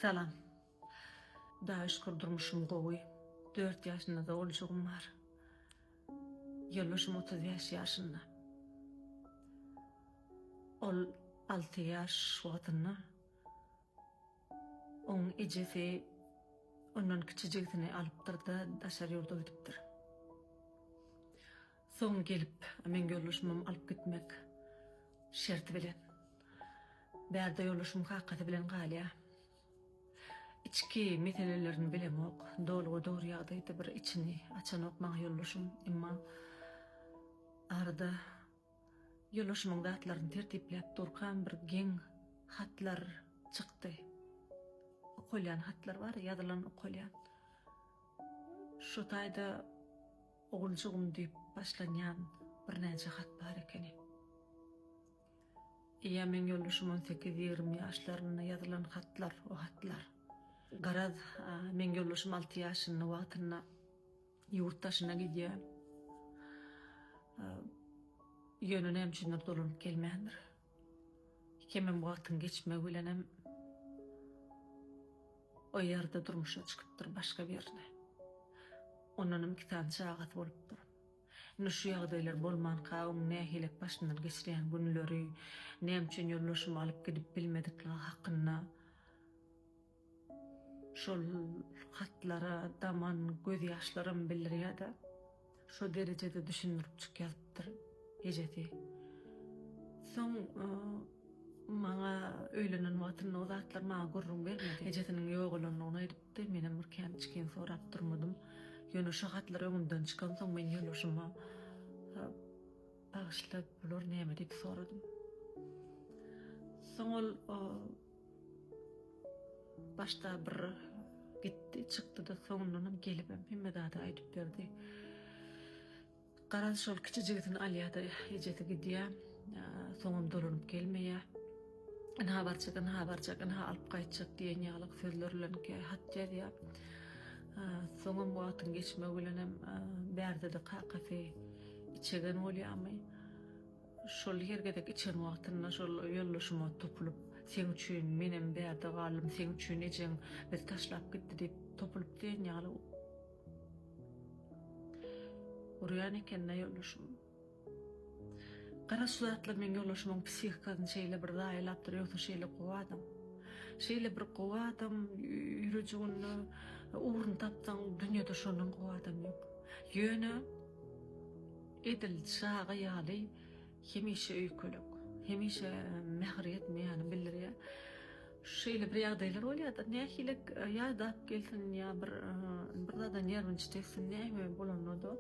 Salam. Daş kurdurmuşum gowy. 4 ýaşynda da oljugum bar. Ýoluşum 35 ýaşynda. Ol 6 ýaş wagtyna oň ejesi ondan kiçijigini alypdyrdy, daşar ýurda gidipdir. Soň gelip men ýoluşmam alyp gitmek şerti bilen. Bärde ýoluşum hakykati bilen galýa. İçki meselelerini bilemok, dolugu doğru ýagdaýda bir içini açanok maňa ýoluşum, emma arada ýoluşumyň datlaryny tertipläp durkan bir geň hatlar çykdy. Okulyan hatlar var, ýazylan okulyan. Şu taýda oguljugum diýip başlanýan bir näçe hat bar ekeni. Ýa men ýoluşum 18-20 ýaşlaryna ýazylan hatlar, o hatlar. Garaz men ýoluşum 6 ýaşyny wagtyna ýurtdaşyna gidýär. Ýönüne hemçinler dolanyp gelmändir. Kemem wagtyň geçmek bilenem o ýerde durmuşa çykypdyr başga bir ýerine. Onunum kitan çagat bolupdyr. Şu ýagdaýlar bolman kawum nähilek başyndan geçirýän günleri, nämçin ýoluşum alyp gidip bilmedikleri hakynda şol hatlara daman göz ýaşlarym bildirýär-de, şu derejede düşünürip çykýardyr ejeti. Soň maňa öýlenen wagtyna o zatlar maňa gurrun bermedi. Ejetiniň ýogulyny edipdi, menem bir kämçikin sorap durmadym. Ýöne şu hatlar öňümden çykan soň men ýoluşyma bagyşlap bular näme diýip soradym. Soň ol başta bir gitdi, çykdy da soňundan gelip hemme dada aýdyp berdi. Garaz şol kiçijigini alýada ejeti gidýär, soňum dolanyp gelmeýär. Ha barçak, alyp gaýtjak diýen ýalyk sözler bilen hat ýazýar. Soňum wagtyň geçmek bilenem bärde de kakafe içegen bolýarmy. Şol ýergedek içen wagtyna şol ýoluşyma topulup sen üçin menem bärde galym, sen üçin ejeň biz taşlap gitdi diýip topulup diýen ýaly urýan eken ýoluşum. Garaz suratlar men ýoluşymyň psihikasyny şeýle bir daýlapdyr, ýoksa şeýle gowadym. Şeýle bir gowadym, ýürejigini uğrun tapsaň dünýede şonuň gowadym ýok. Ýöne edil şaga ýaly hemişe öýkülük, hemişe mehr etmeýäni bildirýär. Şeýle bir ýagdaýlar bolýar-da, nähilek ýa-da gelsin ýa bir da nerwini çeksin, näme bolanady.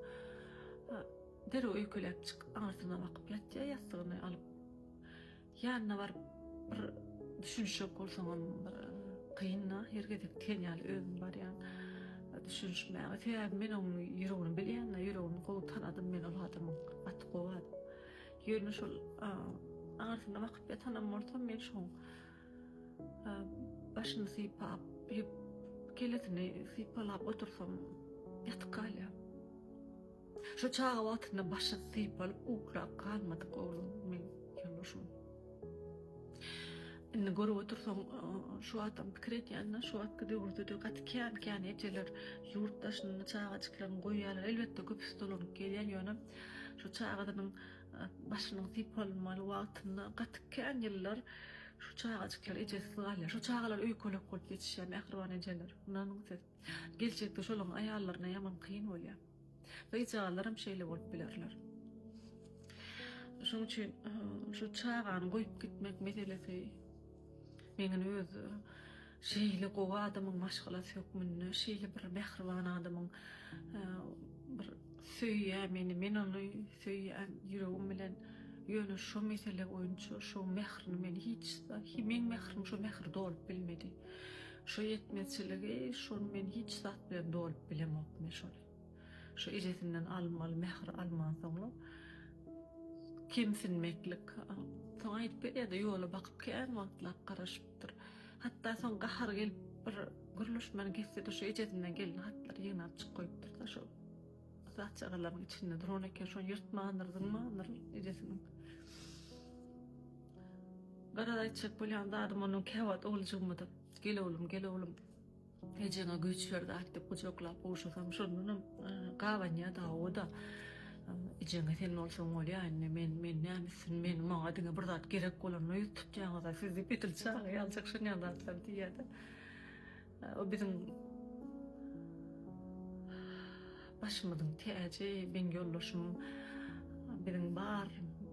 Dere öýkülep çyk, aňyrsına bakyp ýatýar, ýastygyny alyp. Ýanyna bar bir düşünşe bolsaňam bir kynna, ýergedek tenýäl özüm bar ýa. Düşünşmäge sebäbi men onuň ýüregini bilýän, ýüregini gowy tanadym, men ol adamyň aty gowad. Ýöne şol aňyrsına bakyp ýatanam bolsam men şoň başyny sypap, keletini sypalap otursam ýatyp kalýar. Şu çağa wagtyna başy sypalyp uklap kalmady golum men ýoluşum. Indi görüp otursam şu adam pikir etýän, şu atky döwürde gatykän ejeler ýurtdaşyny çağaçyklaryny goýýarlar, elbetde köpüs dolanyp gelýän ýöne şu çağadynyň başynyň sypalmaly wagtyna gatykän ýyllar şu çağaçyklar ejesi galýar, şu çağalar öýkölek bolup ýetişýär, ähirwan ejeler. Mundan geljekde şolaryň aýallaryna ýaman kyn bolýar. Gıçağlarım şeýle bolup bilerler. Şoň üçin şu çağany goýup gitmek meselesi meňin öz şeýle gowy adamyň maşgalasy ýokmyny, şeýle bir mähriban adamyň bir söýýär meni, men onu söýýän ýüregim bilen ýöne şu mesele boýunça şu mährini men hiç men mährim şu mähir dolup bilmedi. Şu ýetmezçiligi şu men hiç zat bilen dolup bilemokmy şol. Şu ejesinden almaly, mehr alman soňra kimsinmeklik. Soň aýdyp berýär-de ýola bakyp kän wagtlap garaşypdyr. Hatda soň gahar gelip bir gürleşmän geçse şu ejesinden gelen hatlar ýeňap çyk goýupdyr da şu zat çagalaryň içinde duran eken şoň ýyrtmandyrdyňmy ejesiniň. Garada aýtjak bolýan zadym onuň käwat oljugmady. gel oğlum. Ejene güç verdi aktip kucaklap uşasam şonunum gabanya da o da ejene sen olsan ol ya anne men nämesin men maňa diňe bir zat gerek bolan ýutup jaňyza sizi bitilçä ýalçak şonu ýazatlar diýýärdi. O bizim başymyzyň täze ben ýoldaşym biziň bar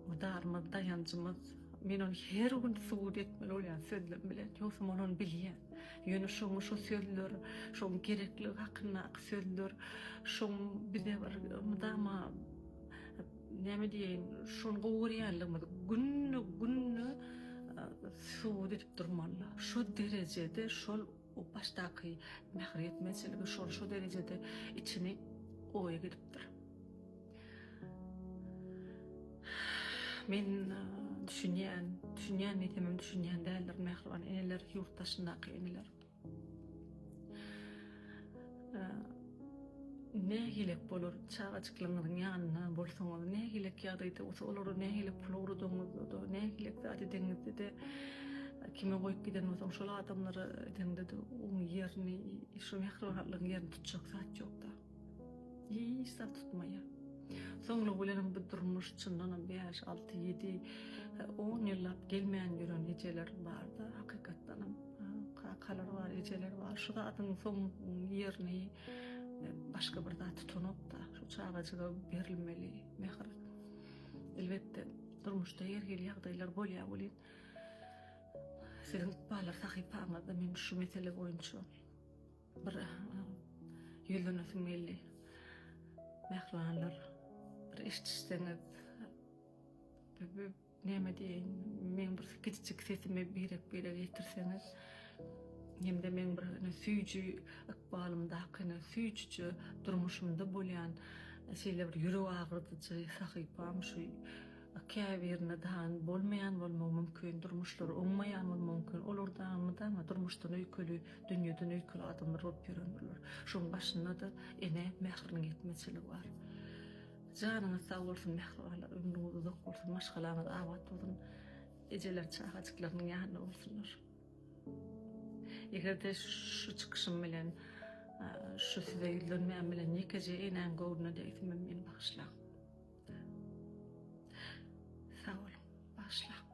mudarmyz daýanjymyz men onu her gün suwut etmeli bolýan sözler bilen ýogsam onu bilýär. Ýöne şoňa şu sözler, şoň gerekli hakyna sözler, şoň bize bir mudama näme diýen, şoň gowurýanlygymy günni suwut edip durmaly. Şu derejede şol o başdaky mähret meselegi şu derejede içini oýa gidipdir. Men düşünýän etemem düşünýän däldir mähruan eneler ýurtdaşyndaky eneler. Ne hilek bolur çağaçyklaryň ýanyna bolsaňyz, ne hilek ýagdaýda olary ne hilek pulurduňyzda, ne hilek zat edeňizde de kime goýup giden bolsaň şol adamlary edeňde de oň ýerini, şu mähruanlygyň ýerini tutjak zat ýok da. Hiç zat tutmaýar. Soňra bolan bir durmuş çyndan 5-6-7 10 ýyllap gelmeýän ýören ejeler bar da hakykatdan kalar bar, ejeler bar. Şu zatyň soň ýerini başga bir zat tutunup da şu çağaçyga berilmeli mehr. Elbetde durmuşda ýergili ýagdaýlar bolýar bolýan. Sizin balar sahypaňyzda men şu mesele boýunça bir ýöldüňiz melli mehruanlar bir işçiňiz näme diýen men bir kiçik sesime berek ýetirseňiz hemde men bir süýjü ykbalymda hakyna süýjüçi durmuşymda bolýan şeýle bir ýüreg agyrdyjy sahypam şu käbirine dan bolmaýan bolmagy mümkin, durmuşlar oňmaýan bolmagy mümkin. Olardan durmuşdan öýkeli, dünýeden öýkeli adamlar bolup ýörenler. Şoň başynda da ene mähriň etmeseli bar. Janyňyz sag bolsun mähriler, ömrüňiz uzak bolsun, maşgalaňyz awat bolsun, ejeler çağaçyklaryň ýanyna bolsunlar. Egerde şu çykyşym bilen, şu size ýüzlenmän bilen nekaje enen gowruna diýdim men bagşla. Sağ olun, bağışla.